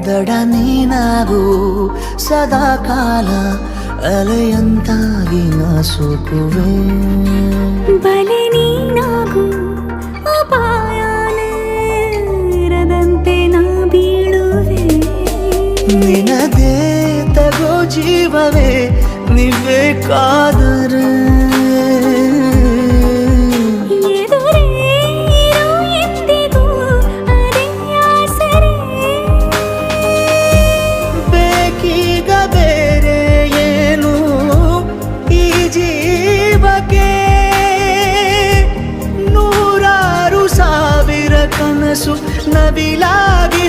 ದಡ ನೀನಾಗು ಸದಾ ಕಾಲ ಅಲೆಯಂತಾಗಿ ನಾ ಸೋಕುವೆ ಬಲೆ ನೀನಾಗು ಅಪಾಯನೇ ಇರದಂತೆ ನಾ ಬೀಳುವೆ ನಿನದೇ ತಗೋ ಜೀವವೇ ನೀವೇ ಕಾದರೆ ಎದುರೇ ಇರು ಎಂದಿಗೂ ಅದೇ ಆಸರೆ ಬೇಕೀಗ ಬೇರೆ ಏನು ಈ ಜೀವಕ್ಕೆ ನೂರಾರು ಸಾವಿರ ಕನಸು ನವಿಲಾಗಿ